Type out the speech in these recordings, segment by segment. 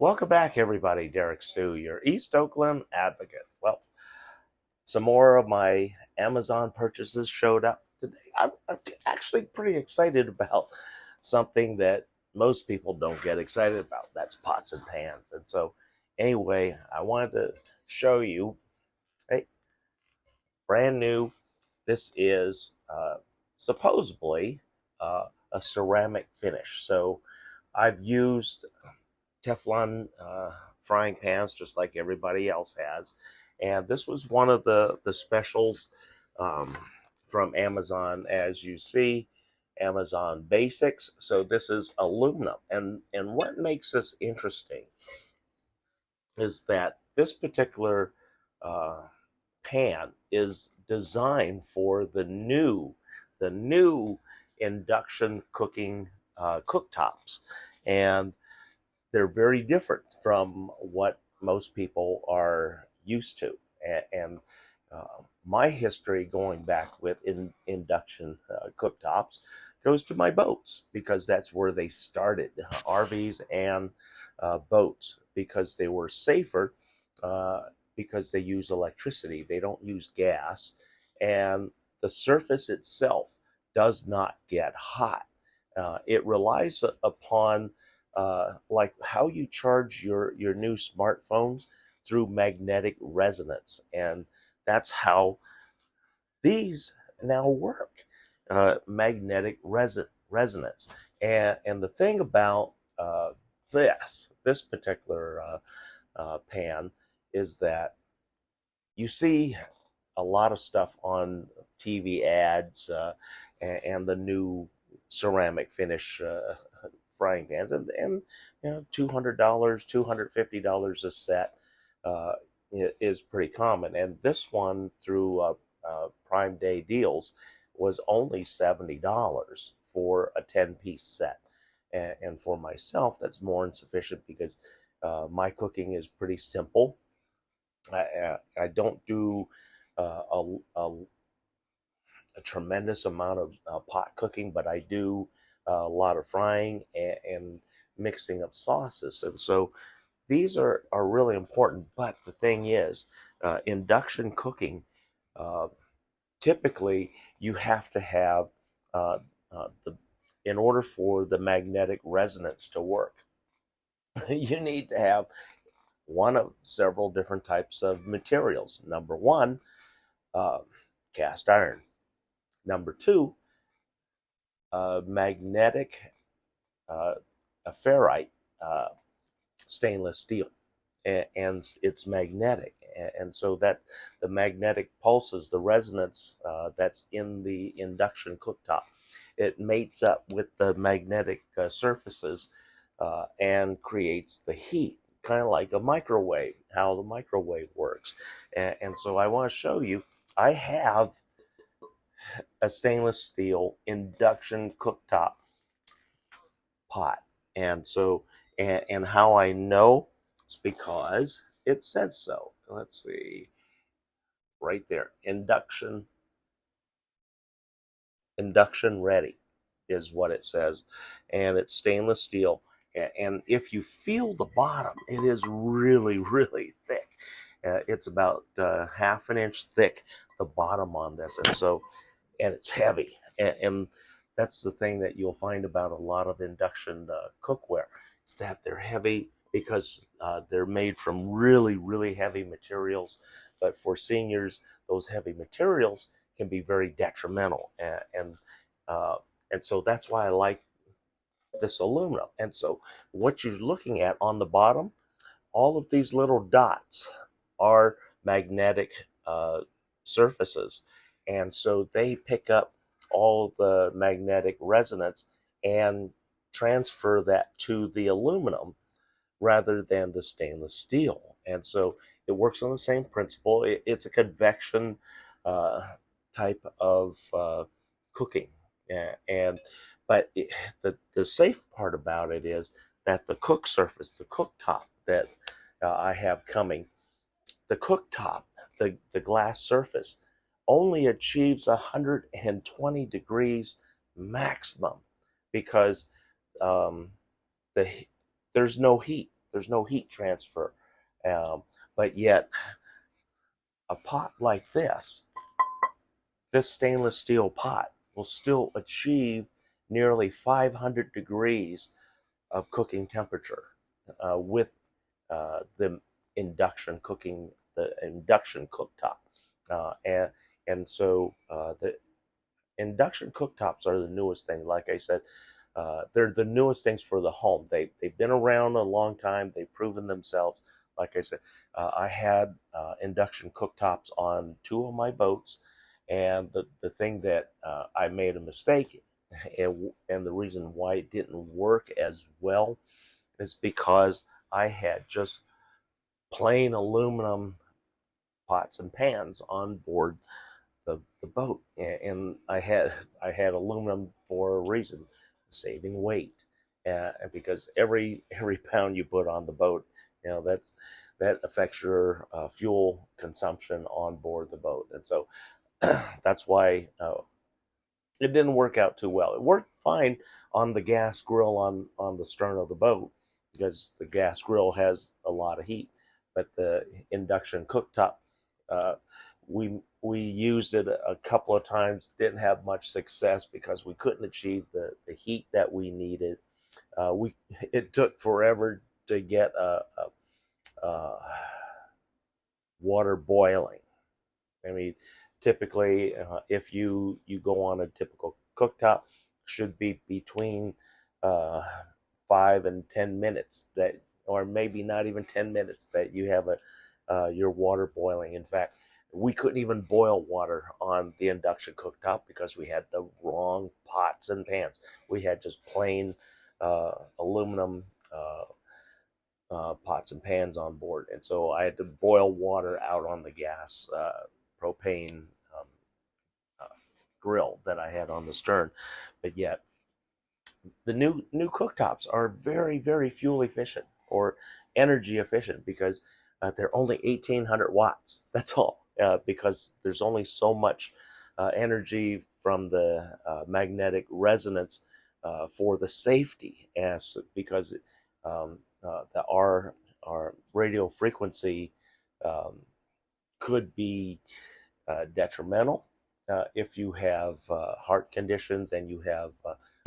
Welcome back, everybody. Derek Sue, your East Oakland advocate. Well, some more of my Amazon purchases showed up today. I'm actually pretty excited about something that most people don't get excited about. That's pots and pans. And so, anyway, I wanted to show you, hey, brand new. This is supposedly a ceramic finish. So, I've used Teflon frying pans, just like everybody else has. And this was one of the specials um, from Amazon, as you see, Amazon Basics. So this is aluminum, and what makes this interesting is that this particular uh, pan is designed for the new induction cooking cooktops, and they're very different from what most people are used to. And my history going back with induction cooktops goes to my boats because that's where they started, RVs and boats, because they were safer, uh, because they use electricity, they don't use gas, and the surface itself does not get hot. It relies upon like how you charge your new smartphones through magnetic resonance, and that's how these now work. Magnetic resonance, and the thing about this particular pan is that you see a lot of stuff on TV ads, and the new ceramic finish frying pans, and $200, $250 a set uh, is pretty common. And this one through Prime Day deals was only $70 for a 10-piece set. And for myself, that's more than sufficient because my cooking is pretty simple. I don't do uh, a, a, a tremendous amount of pot cooking, but I do a lot of frying and mixing of sauces. And so these are really important. But the thing is, induction cooking, uh, typically you have to have the in order for the magnetic resonance to work, you need to have one of several different types of materials. Number one, uh, cast iron. Number two, magnetic uh, a ferrite, uh, stainless steel, and it's magnetic, and so that the magnetic pulses, the resonance that's in the induction cooktop, it mates up with the magnetic surfaces and creates the heat, kind of like a microwave, how the microwave works. And so I want to show you, I have a stainless steel induction cooktop pot. And so, and how I know, it's because it says so. Let's see, right there, induction ready is what it says, and it's stainless steel. And if you feel the bottom, it is really thick. It's about half an inch thick, the bottom on this, and so, and it's heavy. And that's the thing that you'll find about a lot of induction cookware, is that they're heavy because they're made from really heavy materials. But for seniors, those heavy materials can be very detrimental, uh, and so that's why I like this aluminum. And so what you're looking at on the bottom, all of these little dots are magnetic surfaces, and so they pick up all the magnetic resonance and transfer that to the aluminum rather than the stainless steel. And so it works on the same principle. It's a convection uh, type of cooking, and but the safe part about it is that the cook surface, the cooktop that I have coming, the cooktop, the glass surface, only achieves 120 degrees maximum because um, the there's no heat. There's no heat transfer. But yet, a pot like this stainless steel pot will still achieve nearly 500 degrees of cooking temperature with the the induction cooktop, and so the induction cooktops are the newest thing. Like I said, they're the newest things for the home. They've been around a long time. They've proven themselves. Like I said, I had induction cooktops on two of my boats, and the thing that I made a mistake, and the reason why it didn't work as well is because I had just plain aluminum pots and pans on board the boat, and I had aluminum for a reason, saving weight, because every pound you put on the boat, that affects your fuel consumption on board the boat, and so that's why it didn't work out too well. It worked fine on the gas grill on the stern of the boat because the gas grill has a lot of heat, but the induction cooktop, uh, we used it a couple of times, didn't have much success because we couldn't achieve the heat that we needed. We It took forever to get water boiling. I mean, typically, if you go on a typical cooktop, should be between uh, 5 and 10 minutes that, or maybe not even 10 minutes that you have your water boiling. In fact, we couldn't even boil water on the induction cooktop because we had the wrong pots and pans. We had just plain aluminum pots and pans on board, and so I had to boil water out on the gas propane um, uh, grill that I had on the stern. But yet, the new cooktops are very fuel efficient or energy efficient because they're only 1,800 watts. That's all, because there's only so much energy from the magnetic resonance for the safety, as because our radio frequency um, could be detrimental if you have heart conditions and you have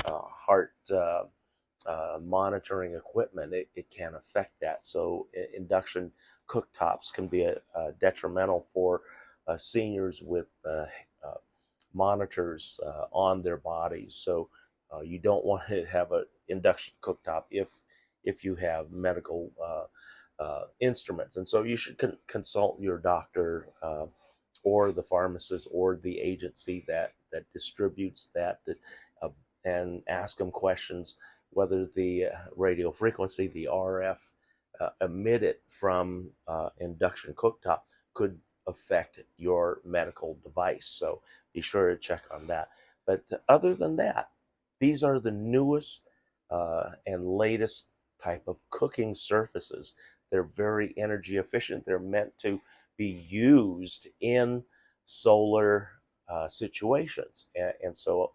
heart monitoring equipment. It can affect that. So induction cooktops can be detrimental for seniors with monitors on their bodies. So you don't want to have an induction cooktop if you have medical instruments, and so you should consult your doctor or the pharmacist or the agency that distributes uh, and ask them questions whether the radio frequency, the RF emitted from induction cooktop could affect your medical device. So be sure to check on that. But other than that, these are the newest and latest type of cooking surfaces. They're very energy efficient. They're meant to be used in solar situations. And so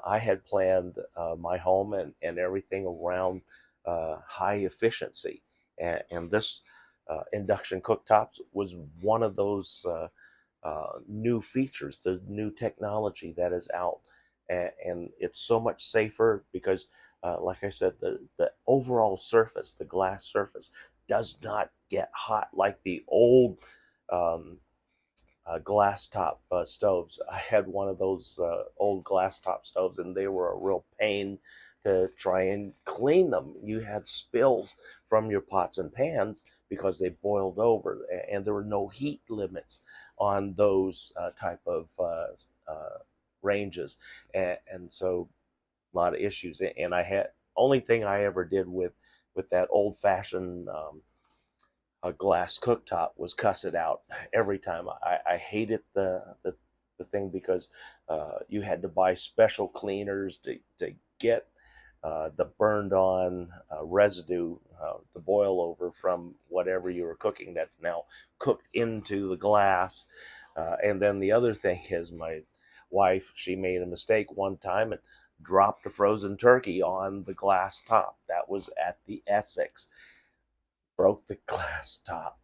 I had planned my home and everything around high efficiency. And this induction cooktops was one of those new features, the new technology that is out. And it's so much safer because, like I said, the overall surface, the glass surface, does not get hot like the old um, glass top stoves. I had one of those old glass top stoves, and they were a real pain to try and clean them. You had spills from your pots and pans because they boiled over, and there were no heat limits on those type of ranges, and so a lot of issues. And I had only thing I ever did with that old fashioned a glass cooktop was cuss it out every time. I hated the thing because you had to buy special cleaners to get the burned on residue, the boil over from whatever you were cooking that's now cooked into the glass. And then the other thing is my wife, she made a mistake one time and dropped a frozen turkey on the glass top. That was at the Essex. broke the glass top.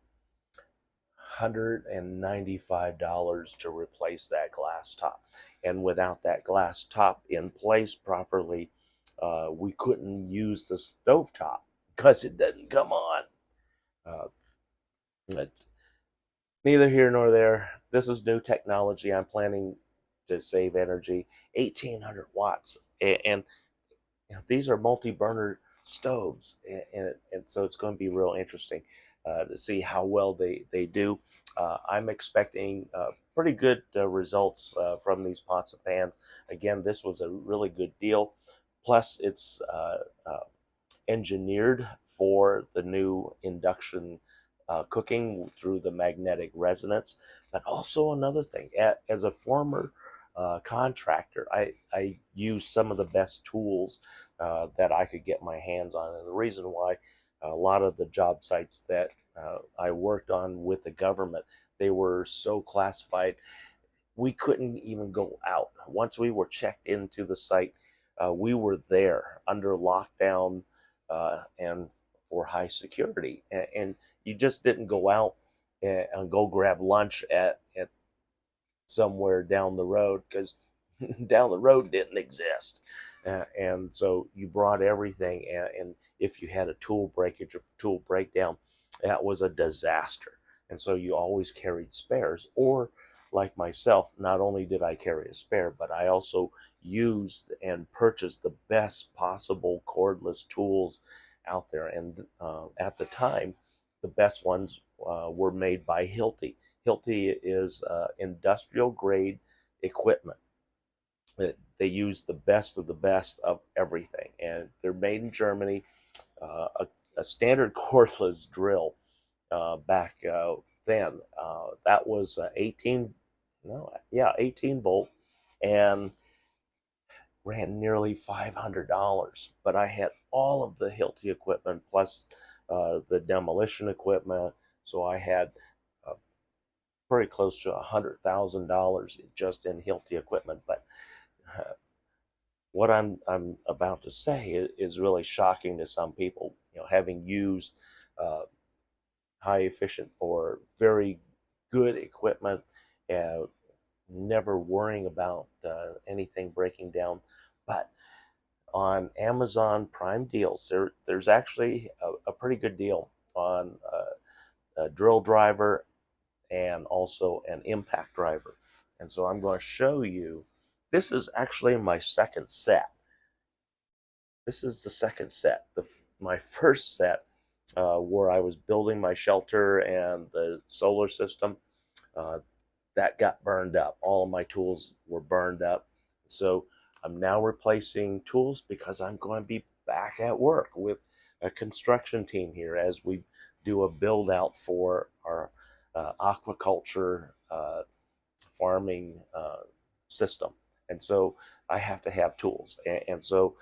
$195 to replace that glass top. And without that glass top in place properly, we couldn't use the stove top because it doesn't come on. Uh, but neither here nor there. This is new technology. I'm planning to save energy, 1,800 watts, and these are multi-burner stoves, and so it's going to be real interesting to see how well they do. I'm expecting pretty good results from these pots and pans. Again, this was a really good deal. Plus, it's engineered for the new induction cooking through the magnetic resonance. But also another thing, as a former contractor, I use some of the best tools that I could get my hands on. And the reason why a lot of the job sites that I worked on with the government, they were so classified, we couldn't even go out. Once we were checked into the site, we were there under lockdown and for high security. And you just didn't go out and go grab lunch at somewhere down the road because down the road didn't exist. And so you brought everything. And if you had a tool breakage or tool breakdown, that was a disaster. And so you always carried spares. Or, like myself, not only did I carry a spare, but I also used and purchased the best possible cordless tools out there. And at the time, the best ones were made by Hilti. Hilti is industrial grade equipment. They use the best of the best of everything, and they're made in Germany. A standard cordless drill back then, that was 18, no, yeah, 18 volt, and ran nearly $500. But I had all of the Hilti equipment plus the demolition equipment, so I had uh, pretty close to $100,000 just in Hilti equipment. But uh, what I'm about to say is really shocking to some people. Having used uh, high efficient or very good equipment, and never worrying about anything breaking down. But on Amazon Prime deals, there's actually a pretty good deal on a drill driver and also an impact driver. And so I'm going to show you. This is actually my second set. This is the second set. My first set, where I was building my shelter and the solar system, uh, that got burned up. All of my tools were burned up. So I'm now replacing tools because I'm going to be back at work with a construction team here as we do a build out for our aquaculture farming system. And so I have to have tools. And so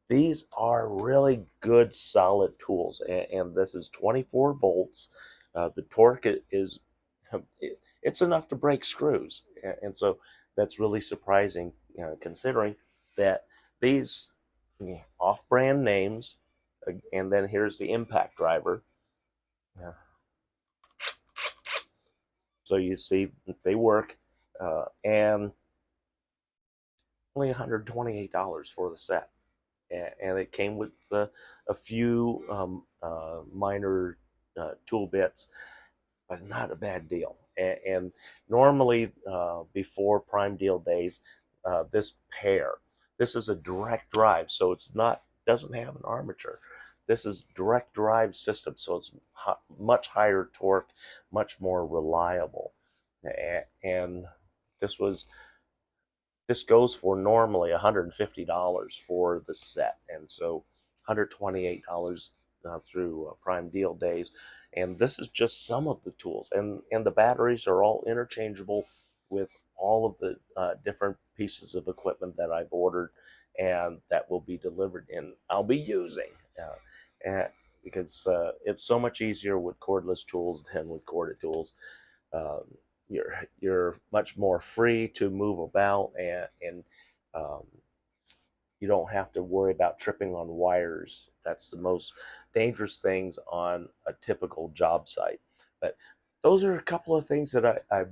these are really good, solid tools. And this is 24 volts. The torque is, it's enough to break screws. And so that's really surprising, considering that these off brand names, and then here's the impact driver. So you see, they work, and only $128 for the set. And it came with a few minor tool bits, but not a bad deal. And normally, before Prime Deal days, this pair, this is a direct drive, so it's not, doesn't have an armature. This is direct drive system, so it's much higher torque, much more reliable. And this was this goes for normally $150 for the set, and so $128 through Prime Deal days. And this is just some of the tools, and the batteries are all interchangeable with all of the different pieces of equipment that I've ordered and that will be delivered and I'll be using. And because it's so much easier with cordless tools than with corded tools. Um, you're much more free to move about, and um, you don't have to worry about tripping on wires. That's the most dangerous things on a typical job site. But those are a couple of things that I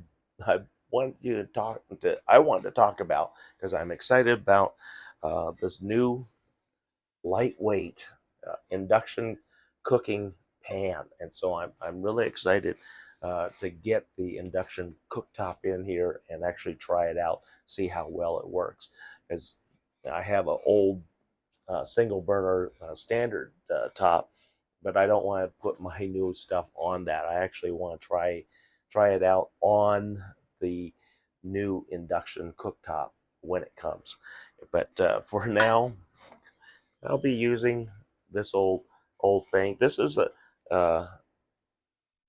want you to I want to talk about because I'm excited about this new lightweight induction cooking pan, and so I'm really excited to get the induction cooktop in here and actually try it out, see how well it works. As I have an old single burner standard top, but I don't want to put my new stuff on that. I actually want to try it out on the new induction cooktop when it comes. But for now, I'll be using this old thing. This is a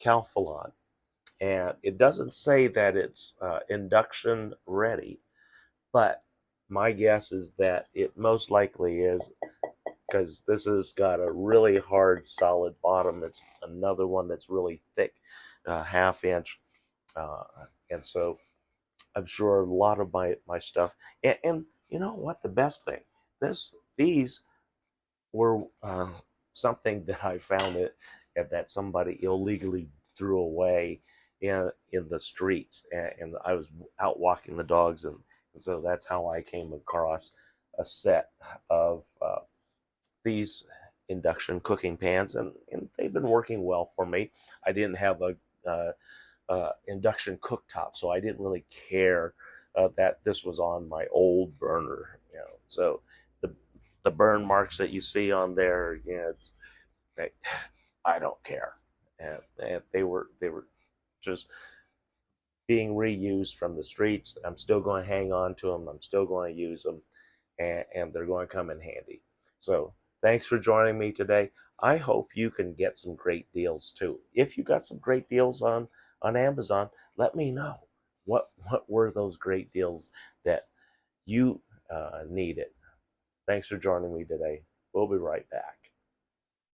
Calphalon, and it doesn't say that it's induction ready, but my guess is that it most likely is, because this has got a really hard, solid bottom. It's another one that's really thick, half inch, uh, and so I'm sure a lot of my stuff. And you know what? The best thing, these were something that I found that somebody illegally threw away in the streets, and I was out walking the dogs, and so that's how I came across a set of these induction cooking pans, and they've been working well for me. I didn't have a induction cooktop, so I didn't really care that this was on my old burner. So the the burn marks that you see on there, it's they, I don't care, and they were just being reused from the streets. I'm still going to hang on to them. I'm still going to use them, and they're going to come in handy. So thanks for joining me today. I hope you can get some great deals too. If you got some great deals on Amazon, let me know what were those great deals that you needed. Thanks for joining me today. We'll be right back.